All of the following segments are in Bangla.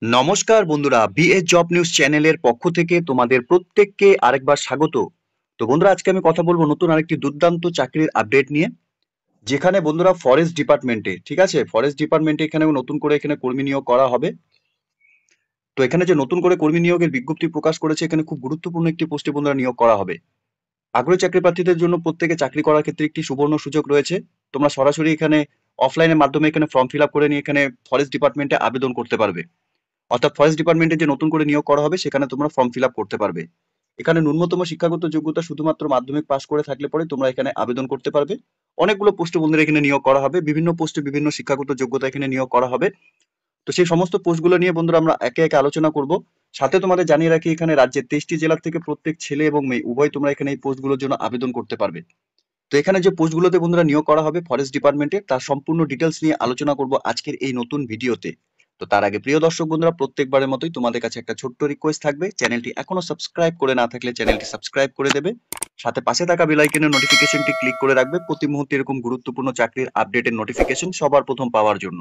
নমস্কার বন্ধুরা, বিএস জব নিউজ চ্যানেলের পক্ষ থেকে তোমাদের প্রত্যেককে আরেকবার স্বাগত। তো বন্ধুরা, আজকে আমি কথা বলবো নতুন আরেকটি দুর্দান্ত চাকরির আপডেট নিয়ে, যেখানে বন্ধুরা ফরেস্ট ডিপার্টমেন্টে, ঠিক আছে, ফরেস্ট ডিপার্টমেন্টে এখানে নতুন করে এখানে কর্মী নিয়োগ করা হবে। তো এখানে যে নতুন করে কর্মী নিয়োগের বিজ্ঞপ্তি প্রকাশ করেছে, এখানে খুব গুরুত্বপূর্ণ একটি পোস্টে বন্ধুরা নিয়োগ করা হবে। আগ্রহী চাকরি প্রার্থীদের জন্য প্রত্যেকে চাকরি করার ক্ষেত্রে একটি সুবর্ণ সুযোগ রয়েছে। তোমরা সরাসরি এখানে অফলাইনের মাধ্যমে এখানে ফর্ম ফিল আপ করে নিয়ে এখানে ফরেস্ট ডিপার্টমেন্টে আবেদন করতে পারবে। অর্থাৎ ফরেস্ট ডিপার্টমেন্টে যে নতুন করে নিয়োগ করা হবে সেখানে তোমরা ফর্ম ফিল আপ করতে পারবে। এখানে ন্যূনতম শিক্ষাগত যোগ্যতা শুধুমাত্র মাধ্যমিক পাস করে থাকলে পরে তোমরা এখানে আবেদন করতে পারবে। অনেকগুলো পোস্টে বন্ধুরা এখানে নিয়োগ করা হবে, বিভিন্ন পোস্টে বিভিন্ন শিক্ষাগত যোগ্যতা এখানে নিয়োগ করা হবে। তো সেই সমস্ত পোস্টগুলো নিয়ে বন্ধুরা আমরা একে একে আলোচনা করব। সাথে তোমাদের জানিয়ে রাখি, এখানে রাজ্যের 23টি জেলা থেকে প্রত্যেক ছেলে এবং মেয়ে উভয় তোমরা এখানে এই পোস্টগুলোর জন্য আবেদন করতে পারবে। তো এখানে যে পোস্টগুলোতে বন্ধুরা নিয়োগ করা হবে ফরেস্ট ডিপার্টমেন্টে, তার সম্পূর্ণ ডিটেলস নিয়ে আলোচনা করব আজকের এই নতুন ভিডিওতে। তো তার আগে প্রিয় দর্শক বন্ধুরা, প্রত্যেকবারের মতোই তোমাদের কাছে একটা ছোট্ট রিকোয়েস্ট থাকবে, চ্যানেলটি এখনো সাবস্ক্রাইব করে না থাকলে চ্যানেলটি সাবস্ক্রাইব করে দেবে। সাথে পাশে থাকা বেল আইকনের নোটিফিকেশনটি ক্লিক করে রাখবে প্রতি মুহূর্তে এরকম গুরুত্বপূর্ণ চাকরির আপডেটের নোটিফিকেশন সবার প্রথম পাওয়ার জন্য।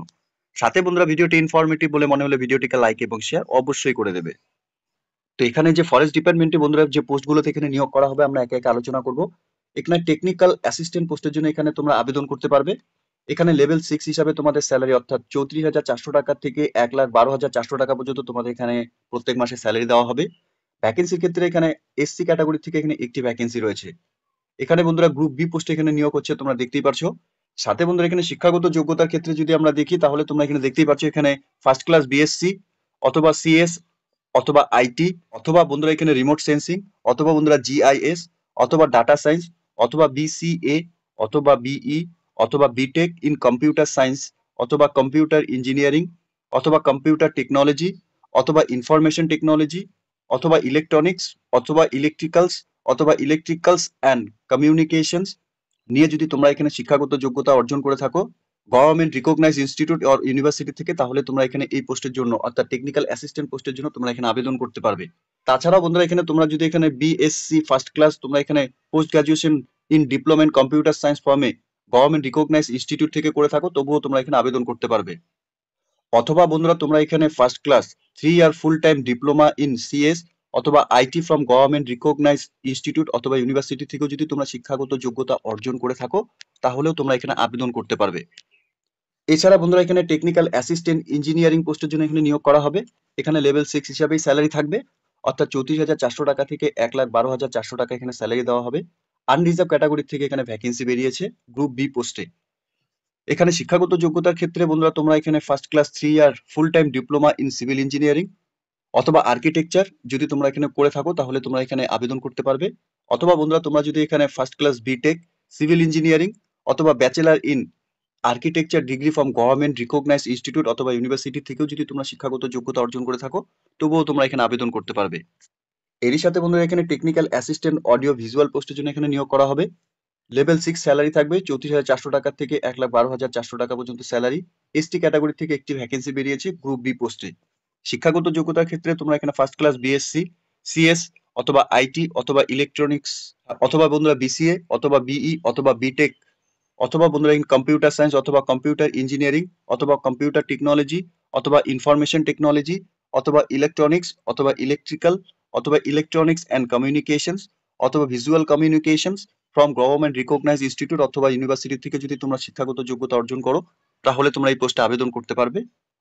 সাথে বন্ধুরা, ভিডিওটি ইনফরমেটিভ বলে মনে হলে ভিডিওটিকে লাইক এবং শেয়ার অবশ্যই করে দেবে। তো এখানে যে ফরেস্ট ডিপার্টমেন্টে বন্ধুরা যে পোস্টগুলোতে এখানে নিয়োগ করা হবে আমরা একে একে আলোচনা করব। এখানে টেকনিক্যাল অ্যাসিস্ট্যান্ট পোস্টের জন্য এখানে তোমরা আবেদন করতে পারবে। এখানে লেভেল 6 হিসাবে তোমাদের স্যালারি অর্থাৎ 34,400 টাকা থেকে 1,12,400 টাকা পর্যন্ত তোমাদের এখানে প্রত্যেক মাসে স্যালারি দেওয়া হবে। ভ্যাকেন্সির ক্ষেত্রে এখানে এসসি ক্যাটাগরি থেকে এখানে একটি ভ্যাকেন্সি রয়েছে। এখানে বন্ধুরা গ্রুপ বি পোস্টে এখানে নিয়োগ হচ্ছে, তোমরা দেখতেই পারছো। সাথে বন্ধুরা এখানে শিক্ষাগত যোগ্যতার ক্ষেত্রে যদি আমরা দেখি তাহলে তোমরা এখানে দেখতেই পাচ্ছ, এখানে ফার্স্ট ক্লাস বিএসসি অথবা সিএস অথবা আইটি অথবা বন্ধুরা এখানে রিমোট সেন্সিং অথবা বন্ধুরা জিআইএস অথবা ডাটা সায়েন্স অথবা বিসিএ অথবা বিই অথবা বিটেক ইন কম্পিউটার সায়েন্স অথবা কম্পিউটার ইঞ্জিনিয়ারিং অথবা কম্পিউটার টেকনোলজি অথবা ইনফরমেশন টেকনোলজি অথবা ইলেকট্রনিক্স অথবা ইলেকট্রিক্যালস অথবা ইলেকট্রিক্যালস অ্যান্ড কমিউনিকেশনস নিয়ে যদি তোমরা এখানে শিক্ষাগত যোগ্যতা অর্জন করে থাকো government recognise institute or university থেকে, তাহলে তোমরা এখানে এই পোস্টের জন্য অর্থাৎ টেকনিক্যাল অ্যাসিস্ট্যান্ট পোস্টের জন্য তোমরা এখানে আবেদন করতে পারবে। তাছাড়াও বন্ধুরা এখানে তোমরা যদি এখানে বিএসসি ফার্স্ট ক্লাস তোমরা এখানে post graduation in diploma in computer science ফর্মে গভর্নমেন্ট রিকগনাইজ ইনস্টিটিউট থেকে করে থাকো, তবুও তোমরা এখানে আবেদন করতে পারবে। অথবা বন্ধুরা তোমরা এখানে first class 3 year full time diploma in CS অথবা IT from government recognise institute অথবা ইউনিভার্সিটি থেকেও যদি তোমরা শিক্ষাগত যোগ্যতা অর্জন করে থাকো, তাহলেও তোমরা এখানে আবেদন করতে পারবে। এছাড়া বন্ধুরা এখানে টেকনিক্যাল অ্যাসিস্ট্যান্ট ইঞ্জিনিয়ারিং পোস্টের জন্য এখানে নিয়োগ করা হবে। এখানে লেভেল 6 হিসাবেই স্যালারি থাকবে, অর্থাৎ 34,400 টাকা থেকে 1,12,400 টাকা এখানে স্যালারি দেওয়া হবে। আনরিজার্ভ ক্যাটাগরি থেকে এখানে ভ্যাকেন্সি বেরিয়েছে গ্রুপ বি পোস্টে। এখানে শিক্ষাগত যোগ্যতার ক্ষেত্রে বন্ধুরা তোমরা এখানে first class 3 year full time diploma in civil engineering অথবা আর্কিটেকচার যদি তোমরা এখানে করে থাকো তাহলে তোমরা এখানে আবেদন করতে পারবে। অথবা বন্ধুরা তোমরা যদি এখানে first class B Tech civil engineering অথবা bachelor in architecture degree from government recognise institute অথবা ইউনিভার্সিটি থেকেও যদি তোমরা শিক্ষাগত যোগ্যতা অর্জন করে থাকো, তবুও তোমরা এখানে আবেদন করতে পারবে। এরই সাথে বন্ধুরা এখানে টেকনিক্যাল অ্যাসিস্ট্যান্ট অডিও ভিজুয়াল পোস্টের জন্য এখানে নিয়োগ করা হবে। লেভেল 6 স্যালারি থাকবে 34,400 টাকা থেকে 1,12,400 টাকা পর্যন্ত স্যালারি। এসটি ক্যাটাগরি থেকে একটি ভ্যাকেন্সি বেরিয়েছে গ্রুপ বি পোস্টে। শিক্ষাগত যোগ্যতার ক্ষেত্রে তোমরা এখানে ফার্স্ট ক্লাস বিএসসি সিএস অথবা আইটি অথবা ইলেকট্রনিক্স অথবা বন্ধুরা বিসিএ অথবা বিই অথবা বিটেক অথবা বন্ধুরা ইন কম্পিউটার সায়েন্স অথবা কম্পিউটার ইঞ্জিনিয়ারিং অথবা কম্পিউটার টেকনোলজি অথবা ইনফরমেশন টেকনোলজি অথবা ইলেকট্রনিক্স অথবা ইলেকট্রিক্যাল অথবা ইলেকট্রনিক্স অ্যান্ড কমিউনিকেশনস অথবা visual communications from government recognise institute অথবা ইউনিভার্সিটি থেকে যদি তোমরা শিক্ষাগত যোগ্যতা অর্জন করো, তাহলে তোমরা এই পোস্টে আবেদন করতে পারবে।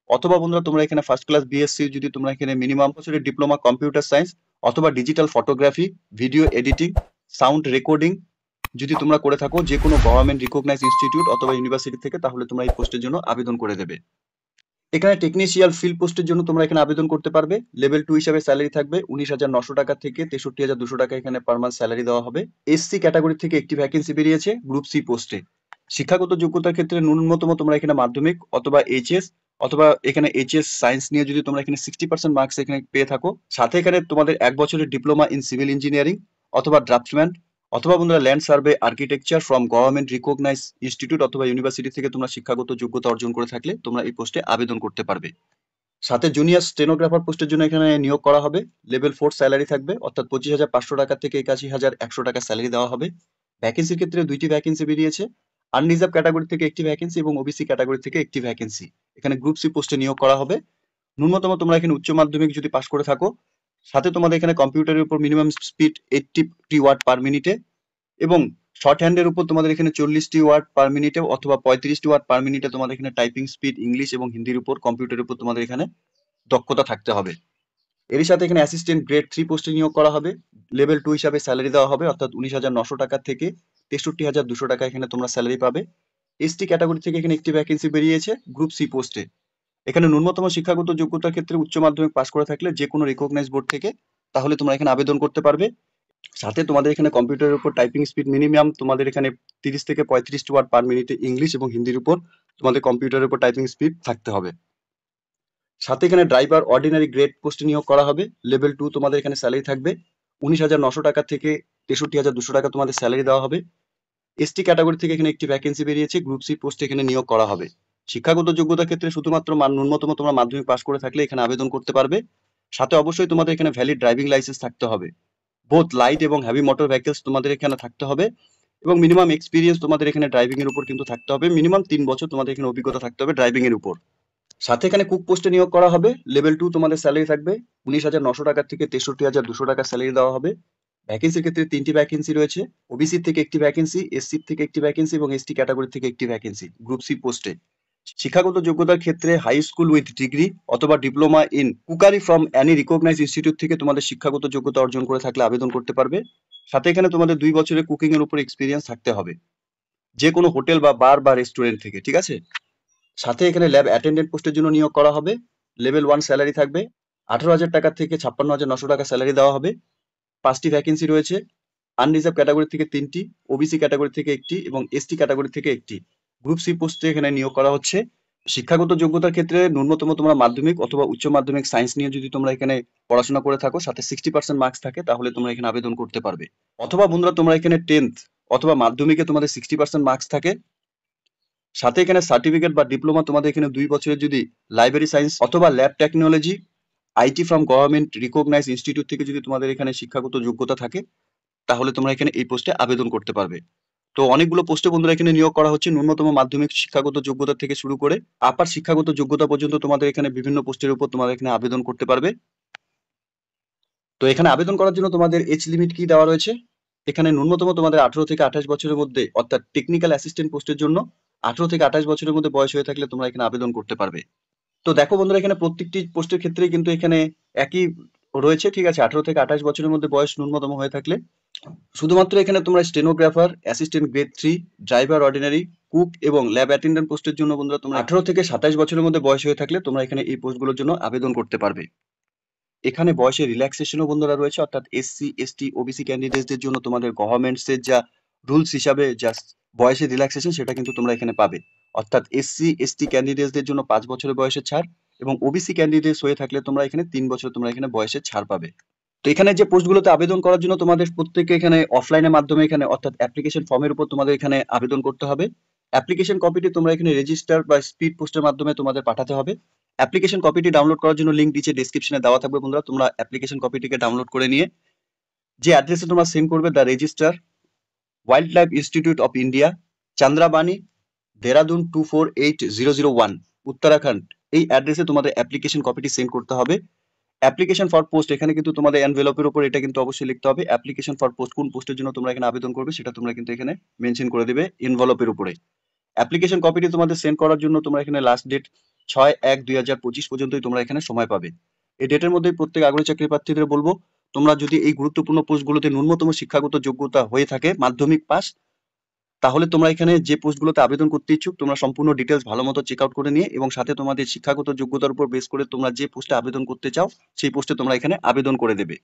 অথবা বন্ধুরা তোমরা এখানে ফার্স্ট ক্লাস বিএসসি যদি তোমরা এখানে মিনিমাম বছরের ডিপ্লোমা কম্পিউটার সায়েন্স অথবা digital photography video editing sound recording যদি তোমরা করে থাকো যে কোনো গভর্নমেন্ট রিকগনাইজ ইনস্টিটিউট অথবা ইউনিভার্সিটি থেকে, তাহলে তোমরা এই পোস্টের জন্য আবেদন করে দেবে। এখানে টেকনিশিয়াল ফিল্ড পোস্টের জন্য তোমরা এখানে আবেদন করতে পারবে। লেভেল 2 হিসাবে স্যালারি থাকবে 19,900 টাকা থেকে 63,200 টাকা এখানে পার মান্থ স্যালারি দেওয়া হবে। এসসি ক্যাটাগরি থেকে একটি ভ্যাকেন্সি বেরিয়েছে গ্রুপ সি পোস্টে। শিক্ষাগত যোগ্যতার ক্ষেত্রে ন্যূনতম তোমরা এখানে মাধ্যমিক অথবা এইচএস অথবা এখানে এইচএস সায়েন্স নিয়ে যদি তোমরা এখানে 60% মার্কস এখানে পেয়ে থাকো, সাথে এখানে তোমাদের 1 বছরের ডিপ্লোমা ইন সিভিল ইঞ্জিনিয়ারিং অথবা ড্রাফটসম্যান অথবা বন্ধুরা land survey architecture from government recognise institute অথবা ইউনিভার্সিটি থেকে তোমরা শিক্ষাগত যোগ্যতা অর্জন করে থাকলে তোমরা এই পোস্টে আবেদন করতে পারবে। সাথে জুনিয়র স্টেনোগ্রাফার পোস্টের জন্য এখানে নিয়োগ করা হবে। লেভেল 4 স্যালারি থাকবে, অর্থাৎ 25,500 টাকা থেকে 81,100 টাকা স্যালারি দেওয়া হবে। ভ্যাকেন্সির ক্ষেত্রে 2টি ভ্যাকেন্সি বেরিয়েছে, আনরিজার্ভ ক্যাটাগরি থেকে একটি ভ্যাকেন্সি এবং ওবিসি ক্যাটাগরি থেকে একটি ভ্যাকেন্সি। এখানে গ্রুপ সি পোস্টে নিয়োগ করা হবে। ন্যূনতম তোমরা এখানে উচ্চ মাধ্যমিক যদি পাস করে থাকো, সাথে তোমাদের এখানে কম্পিউটারের উপর মিনিমাম স্পিড 80 ওয়াট পার মিনিটে, এবং শর্ট হ্যান্ডের উপর তোমাদের এখানে 40 ওয়াট পার মিনিটে অথবা 35 ওয়াট পার মিনিটে তোমাদের এখানে টাইপিং স্পিড ইংলিশ এবং হিন্দির উপর কম্পিউটারের উপর তোমাদের এখানে দক্ষতা থাকতে হবে। এর সাথে এখানে অ্যাসিস্ট্যান্ট গ্রেড 3 পোস্টে নিয়োগ করা হবে। লেভেল 2 হিসাবে স্যালারি দেওয়া হবে, অর্থাৎ 19,900 টাকা থেকে 63,200 টাকা এখানে তোমরা স্যালারি পাবে। এসটি ক্যাটাগরি থেকে এখানে একটি ভ্যাকেন্সি বেরিয়েছে গ্রুপ সি পোস্টে। এখানে ন্যূনতম শিক্ষাগত যোগ্যতার ক্ষেত্রে উচ্চ মাধ্যমিক পাস করে থাকলে যে কোনো রিকগনাইজ বোর্ড থেকে, তাহলে তোমরা এখানে আবেদন করতে পারবে। সাথে তোমাদের এখানে কম্পিউটারের উপর টাইপিং স্পিড মিনিমাম তোমাদের এখানে 30 থেকে 35 ওয়াট পার মিনিটে ইংলিশ এবং হিন্দির উপর তোমাদের কম্পিউটারের উপর টাইপিং স্পিড থাকতে হবে। সাথে এখানে ড্রাইভার অর্ডিনারি গ্রেড পোস্টে নিয়োগ করা হবে। লেভেল 2 তোমাদের এখানে স্যালারি থাকবে 19,900 টাকা থেকে 63,200 টাকা তোমাদের স্যালারি দেওয়া হবে। এসটি ক্যাটাগরি থেকে এখানে একটি ভ্যাকেন্সি বেরিয়েছে গ্রুপ সি পোস্টে এখানে নিয়োগ করা হবে। শিক্ষাগত যোগ্যতার ক্ষেত্রে শুধুমাত্র ন্যূনতম তোমরা মাধ্যমিক পাস করে থাকলে এখানে আবেদন করতে পারবে। সাথে অবশ্যই তোমাদের এখানে ভ্যালিড ড্রাইভিং লাইসেন্স থাকতে হবে। বোথ লাইট এবং হেভি মোটর ভেহিকলস তোমাদের এখানে থাকতে হবে, এবং মিনিমাম এক্সপিরিয়েন্স তোমাদের এখানে ড্রাইভিং এর উপর কিন্তু থাকতে হবে। মিনিমাম 3 বছর তোমাদের এখানে অভিজ্ঞতা থাকতে হবে ড্রাইভিং এর উপর। সাথে এখানে কুক পোস্টে নিয়োগ করা হবে। লেভেল 2 তোমাদের স্যালারি থাকবে 19,900 টাকা থেকে 63,200 টাকা স্যালারি দেওয়া হবে। ভ্যাকেন্সির ক্ষেত্রে 3টি ভ্যাকেন্সি রয়েছে। ওবিসি থেকে একটি ভ্যাকেন্সি, এসসি থেকে একটি ভ্যাকেন্সি এবং এসটি ক্যাটাগরি থেকে একটি ভ্যাকেন্সি গ্রুপ সি পোস্টে। শিক্ষাগত যোগ্যতার ক্ষেত্রে হাই স্কুল উইথ ডিগ্রি অথবা diploma in cookery from any recognise institute থেকে তোমাদের শিক্ষাগত যোগ্যতা অর্জন করে থাকলে আবেদন করতে পারবে। সাথে এখানে তোমাদের 2 বছরের কুকিং এর উপর এক্সপিরিয়েন্স থাকতে হবে, যে কোনো হোটেল বা বার বা রেস্টুরেন্ট থেকে, ঠিক আছে। সাথে এখানে ল্যাব অ্যাটেন্ডেন্ট পোস্টের জন্য নিয়োগ করা হবে। লেভেল 1 স্যালারি থাকবে 18,000 টাকা থেকে 56,900 টাকা স্যালারি দেওয়া হবে। 5টি ভ্যাকেন্সি রয়েছে। আনরিজার্ভ ক্যাটাগরি থেকে 3টি, ওবিসি ক্যাটাগরি থেকে একটি এবং এসটি ক্যাটাগরি থেকে একটি। গ্রুপ সি পোস্টে এখানে নিয়োগ করা হচ্ছে। শিক্ষাগত যোগ্যতার ক্ষেত্রে ন্যূনতম তোমরা মাধ্যমিক অথবা উচ্চ মাধ্যমিক সায়েন্স নিয়ে যদি তোমরা এখানে পড়াশোনা করে থাকো, সাথে 60% মার্কস থাকে, তাহলে তোমরা এখানে আবেদন করতে পারবে। অথবা বন্ধুরা তোমরা এখানে 10th অথবা মাধ্যমিকে তোমাদের 60% মার্কস থাকে, সাথে এখানে সার্টিফিকেট বা ডিপ্লোমা তোমাদের এখানে 2 বছরের যদি লাইব্রেরি সায়েন্স অথবা lab technology IT from government recognise institute থেকে যদি তোমাদের এখানে শিক্ষাগত যোগ্যতা থাকে, তাহলে তোমরা এখানে এই পোস্টে আবেদন করতে পারবে। তো অনেকগুলো পোস্টে বন্ধুরা এখানে নিয়োগ করা হচ্ছে। ন্যূনতম মাধ্যমিক শিক্ষাগত যোগ্যতা থেকে শুরু করে আপার শিক্ষাগত যোগ্যতা পর্যন্ত তোমাদের এখানে বিভিন্ন পোস্টের উপর তোমাদের এখানে আবেদন করতে পারবে। তো এখানে আবেদন করার জন্য তোমাদের এজ লিমিট কি দেওয়া রয়েছে, এখানে ন্যূনতম তোমাদের 18 থেকে 28 বছরের মধ্যে, অর্থাৎ টেকনিক্যাল অ্যাসিস্ট্যান্ট পোস্টের জন্য 18 থেকে 28 বছরের মধ্যে বয়স হয়ে থাকলে তোমরা এখানে আবেদন করতে পারবে। তো দেখো বন্ধুরা এখানে প্রত্যেকটি পোস্টের ক্ষেত্রেই কিন্তু এখানে একই রয়েছে, ঠিক আছে। 18 থেকে 28 বছরের মধ্যে বয়স ন্যূনতম হয়ে থাকলে, শুধুমাত্র এখানে তোমরা stenographer, assistant grade 3, driver ordinary, cook এবং ল্যাব অ্যাটেন্ডেন্ট পোস্টের জন্য বন্ধুরা তোমরা 18 থেকে 27 বছরের মধ্যে বয়স হয়ে থাকলে তোমরা এখানে এই পোস্টগুলোর জন্য আবেদন করতে পারবে। এখানে বয়সের রিল্যাক্সেশনও বন্ধুরা রয়েছে, অর্থাৎ এসসি, এসটি, ওবিসি ক্যান্ডিডেটদের জন্য তোমাদের গভর্নমেন্টসের যা রুলস হিসাবে যা বয়সের রিল্যাক্সেশন, সেটা কিন্তু তোমরা এখানে পাবে। অর্থাৎ এসসি, এসটি ক্যান্ডিডেটদের জন্য 5 বছরের বয়সের ছাড়, এবং ওবিসি ক্যান্ডিডেটস হয়ে থাকলে তোমরা এখানে 3 বছর তোমরা এখানে বয়সের ছাড় পাবে। তো এখানে যে পোস্টগুলোতে আবেদন করার জন্য তোমাদের প্রত্যেককে এখানে অফলাইনের মাধ্যমে এখানে, অর্থাৎ অ্যাপ্লিকেশন ফর্মের উপর তোমাদের এখানে আবেদন করতে হবে। অ্যাপ্লিকেশন কপিটি তোমরা এখানে রেজিস্টার বা স্পিড পোস্টের মাধ্যমে তোমাদের পাঠাতে হবে। অ্যাপ্লিকেশন কপিটি ডাউনলোড করার জন্য লিঙ্ক নিচে ডেসক্রিপশনে দেওয়া থাকবে বন্ধুরা। তোমরা অ্যাপ্লিকেশন কপিটিকে ডাউনলোড করে নিয়ে যে অ্যাড্রেসে তোমরা সেন্ড করবে, the registrar, wildlife institute of India, Chandrabani, Dehradun 248001, Uttarakhand, এই অ্যাড্রেসে তোমাদের অ্যাপ্লিকেশন কপিটি সেন্ড করতে হবে। অ্যাপ্লিকেশন ফর পোস্ট, এখানে কিন্তু তোমাদের এনভেলপের উপর এটা কিন্তু অবশ্যই লিখতে হবে। অ্যাপ্লিকেশন ফর পোস্ট, কোন পোস্টের জন্য তোমরা এখানে আবেদন করবে সেটা তোমরা কিন্তু এখানে মেনশন করে দেবে এনভেলপের উপরে। অ্যাপ্লিকেশন কপিটি তোমাদের সেন্ড করার জন্য তোমরা এখানে লাস্ট ডেট 6/1/2025 পর্যন্তই তোমরা এখানে সময় পাবে। এই ডেটের মধ্যে প্রত্যেক আগ্রহী চাকরি প্রার্থীদের বলবো, তোমরা যদি এই গুরুত্বপূর্ণ পোস্টগুলোতে ন্যূনতম শিক্ষাগত যোগ্যতা হয়ে থাকে মাধ্যমিক পাস, তাহলে তোমরা এখানে যে পোস্টগুলোতে আবেদন করতে ইচ্ছুক তোমরা সম্পূর্ণ ডিটেলস ভালো মতো চেক আউট করে নিয়ে, এবং সাথে তোমাদের শিক্ষাগত যোগ্যতার উপর বেস করে তোমরা যে পোস্টে আবেদন করতে চাও সেই পোস্টে তোমরা এখানে আবেদন করে দেবে।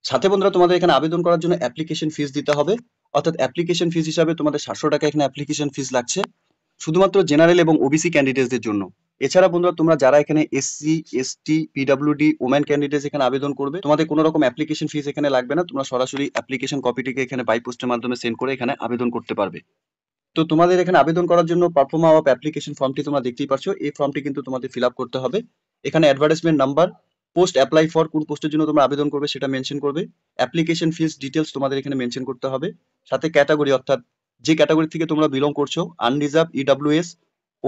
সাথে বন্ধুরা তোমাদের এখানে আবেদন করার জন্য অ্যাপ্লিকেশন ফিস দিতে হবে, অর্থাৎ অ্যাপ্লিকেশন ফিস হিসাবে তোমাদের 700 টাকা এখানে অ্যাপ্লিকেশন ফিস লাগছে, শুধুমাত্র জেনারেল এবং ওবিসি ক্যান্ডিডেটসদের জন্য। এছাড়া বন্ধুরা তোমরা যারা এখানে SC, ST, PWD, women candidates এখানে আবেদন করবে, তোমাদের কোনো রকম অ্যাপ্লিকেশন ফিস এখানে লাগবে না। তোমরা সরাসরি অ্যাপ্লিকেশন কপিটিকে এখানে বাই পোস্টের মাধ্যমে সেন্ড করে এখানে আবেদন করতে পারবে। তো তোমাদের এখানে আবেদন করার জন্য পারফর্মা অফ অ্যাপ্লিকেশন ফর্মটি তোমরা দেখতেই পাচ্ছ। এই ফর্মটি কিন্তু তোমাদের ফিল আপ করতে হবে। এখানে advertisement number, post apply for, কোন পোস্টের জন্য তোমরা আবেদন করবে সেটা মেনশন করবে, অ্যাপ্লিকেশন ফিস ডিটেলস তোমাদের এখানে মেনশন করতে হবে, সাথে ক্যাটাগরি, অর্থাৎ যে ক্যাটাগরি থেকে তোমরা বিলং করছো, unreserved, EWS,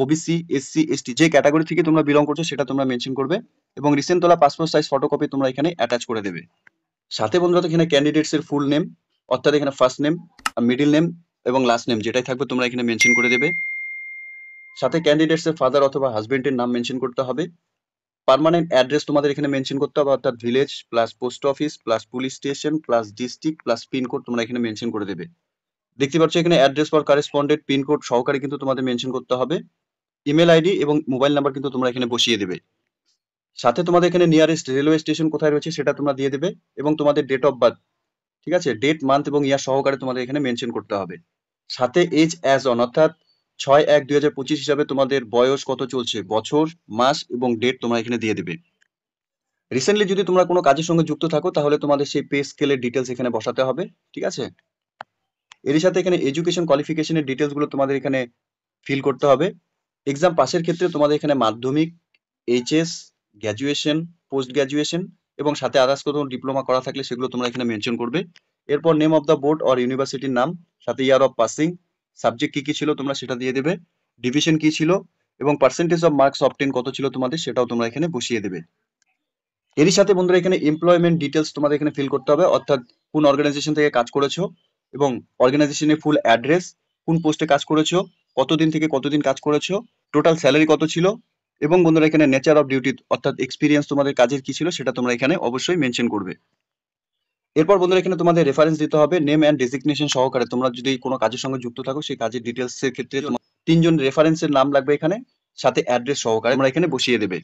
OBC, SC, ST যে ক্যাটাগরি থেকে তোমরা বিলং করছো সেটা তোমরা মেনশন করবে এবং রিসেন্ট তোলা পাসপোর্ট সাইজ ফটোকপি তোমরা এখানে অ্যাটাচ করে দেবে। সাথে বন্ধুরা এখানে ক্যান্ডিডেটস এর ফুল নেম, অর্থাৎ এখানে ফার্স্ট নেম, মিডল নেম এবং লাস্ট নেম যেটাই থাকবে তোমরা এখানে মেনশন করে দেবে। সাথে ক্যান্ডিডেটস এর ফাদার অথবা হাজবেন্ডের নাম মেনশন করতে হবে। পার্মানেন্ট অ্যাড্রেস তোমাদের এখানে মেনশন করতে হবে, অর্থাৎ village plus post office plus police station plus district plus pin code তোমরা এখানে মেনশন করে দেবে। দেখতে পাচ্ছ এখানে অ্যাড্রেস ফর কারেসপন্ডেন্ট পিনকোড সহকারে কিন্তু তোমাদের মেনশন করতে হবে। ইমেল আইডি এবং মোবাইল নাম্বার কিন্তু তোমরা এখানে বসিয়ে দেবে। সাথে তোমাদের এখানে নিয়ারেস্ট রেলওয়ে স্টেশন কোথায় রয়েছে সেটা তোমরা দিয়ে দেবে এবং তোমাদের ডেট অফ বার্থ, ঠিক আছে, ডেট মান্থ এবং ইয়ার সহকারে তোমাদের এখানে মেনশন করতে হবে। সাথে এজ অ্যাজ অন, অর্থাৎ 6/1/2025 হিসাবে তোমাদের বয়স কত চলছে, বছর, মাস এবং ডেট তোমরা এখানে দিয়ে দেবে। রিসেন্টলি যদি তোমরা কোনো কাজের সঙ্গে যুক্ত থাকো তাহলে তোমাদের সেই পে স্কেলের ডিটেলস এখানে বসাতে হবে, ঠিক আছে। এর সাথে এখানে এডুকেশন কোয়ালিফিকেশনের ডিটেলস গুলো তোমাদের এখানে ফিল করতে হবে। এক্সাম পাসের ক্ষেত্রে তোমাদের এখানে মাধ্যমিক, এইচএস, গ্র্যাজুয়েশন, পোস্ট গ্র্যাজুয়েশন এবং সাথে আদার্স কোনো ডিপ্লোমা করা থাকলে সেগুলো তোমরা এখানে মেনশন করবে। এরপর name of the board or ইউনিভার্সিটির নাম, সাথে ইয়ার অফ পাসিং, সাবজেক্ট কি কি ছিল তোমরা সেটা দিয়ে দেবে, ডিভিশন কি ছিল এবং পার্সেন্টেজ অফ মার্কস অবটেন কত ছিল তোমাদের সেটাও তোমরা এখানে বসিয়ে দেবে। এরই সাথে বন্ধুরা এখানে এমপ্লয়মেন্ট ডিটেলস তোমাদের এখানে ফিল করতে হবে, অর্থাৎ কোন অর্গানাইজেশন থেকে কাজ করেছো এবং অর্গানাইজেশনের ফুল অ্যাড্রেস, কোন পোস্টে কাজ করেছো, কতদিন থেকে কতদিন কাজ করেছো, টোটাল স্যালারি কত ছিল এবং বন্ধুরা এখানে নেচার অফ ডিউটি অর্থাৎ এক্সপিরিয়েন্স তোমাদের কাজের কি ছিল সেটা তোমরা এখানে অবশ্যই মেনশন করবে। এরপর বন্ধুরা এখানে তোমাদের রেফারেন্স দিতে হবে নেম অ্যান্ড ডেজিগনেশন সহকারে। তোমরা যদি কোনো কাজের সঙ্গে যুক্ত থাকো সেই কাজের ডিটেলস এর ক্ষেত্রে তোমার 3 জন রেফারেন্সের নাম লাগবে এখানে, সাথে অ্যাড্রেস সহকারে তোমরা এখানে বসিয়ে দেবে।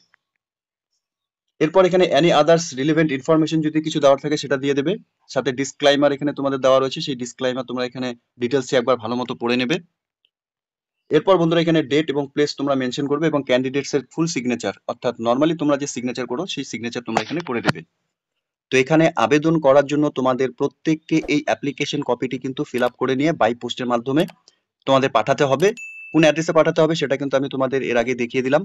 এরপর এখানে এনি আদার্স রিলেভেন্ট ইনফরমেশন যদি কিছু দেওয়ার থাকে সেটা দিয়ে দেবে। সাথে ডিসক্লাইমার এখানে তোমাদের দেওয়া রয়েছে, সেই ডিসক্লাইমার তোমরা এখানে ডিটেলস একবার ভালো মতো পড়ে নেবে। এরপর বন্ধুরা এখানে ডেট এবং প্লেস তোমরা মেনশন করবে এবং ক্যান্ডিডেটস এর ফুল সিগনেচার, অর্থাৎ নরমালি তোমরা যে সিগনেচার করো সেই সিগনেচার তোমরা এখানে করে দেবে। তো এখানে আবেদন করার জন্য তোমাদের প্রত্যেককে এই অ্যাপ্লিকেশন কপিটি কিন্তু ফিল আপ করে নিয়ে বাই পোস্টের মাধ্যমে তোমাদের পাঠাতে হবে। কোন অ্যাড্রেসে পাঠাতে হবে সেটা কিন্তু আমি তোমাদের এর আগে দেখিয়ে দিলাম।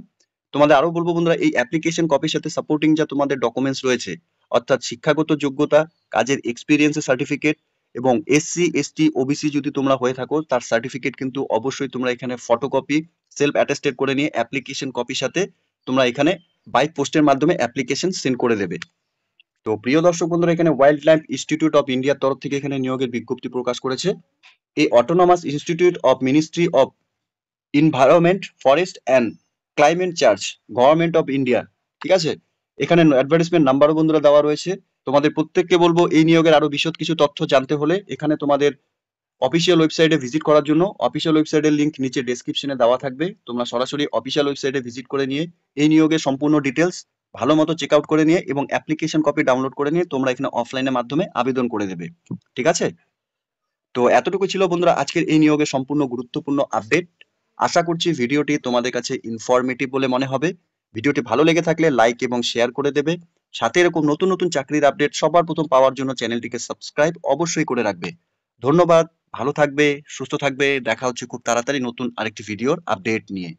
তোমাদের আরো বলবো বন্ধুরা, এই অ্যাপ্লিকেশন কপির সাথে সাপোর্টিং যা তোমাদের ডকুমেন্টস রয়েছে, অর্থাৎ শিক্ষাগত যোগ্যতা, কাজের এক্সপিরিয়েন্সের সার্টিফিকেট এবং এসসি, এসটি, ওবিসি যদি তোমরা হয়ে থাকো তার সার্টিফিকেট কিন্তু অবশ্যই তোমরা এখানে ফটোকপি সেলফ অ্যাটেস্টেড করে নিয়ে অ্যাপ্লিকেশন কপির সাথে তোমরা এখানে বাই পোস্টের মাধ্যমে অ্যাপ্লিকেশন সেন্ড করে দেবে। তো প্রিয় দর্শক বন্ধুরা, এখানে ওয়াইল্ড লাইফ ইনস্টিটিউট অফ ইন্ডিয়ার তরফ থেকে এখানে নিয়োগের বিজ্ঞপ্তি প্রকাশ করেছে। এই autonomous institute of ministry of environment, forest and climate charge, government of India, ঠিক আছে। এখানে অ্যাডভার্টাইজমেন্ট নাম্বারও বন্ধুরা দেওয়া রয়েছে। তোমাদের প্রত্যেককে বলবো এই নিয়োগের আরো বিশদ কিছু তথ্য জানতে হলে এখানে তোমাদের অফিসিয়াল ওয়েবসাইটে ভিজিট করার জন্য অফিসিয়াল ওয়েবসাইটের লিংক নিচে ডেসক্রিপশনে দেওয়া থাকবে। তোমরা সরাসরি অফিসিয়াল ওয়েবসাইটে ভিজিট করে নিয়ে এই নিয়োগের সম্পূর্ণ ডিটেলস ভালো মতো চেক আউট করে নিয়ে এবং অ্যাপ্লিকেশন কপি ডাউনলোড করে নিয়ে তোমরা এখানে অফলাইনের মাধ্যমে আবেদন করে দেবে, ঠিক আছে। তো এতটুকু ছিল বন্ধুরা আজকের এই নিয়োগের সম্পূর্ণ গুরুত্বপূর্ণ আপডেট। আশা করছি ভিডিওটি তোমাদের কাছে ইনফরমেটিভ বলে মনে হবে। ভিডিওটি ভালো লেগে থাকলে লাইক এবং শেয়ার করে দেবে। সাথে এরকম নতুন নতুন চাকরির আপডেট সবার প্রথম পাওয়ার জন্য চ্যানেলটিকে সাবস্ক্রাইব অবশ্যই করে রাখবে। ধন্যবাদ, ভালো থাকবে, সুস্থ থাকবে। দেখা হচ্ছে খুব তাড়াতাড়ি নতুন আরেকটি ভিডিওর আপডেট নিয়ে।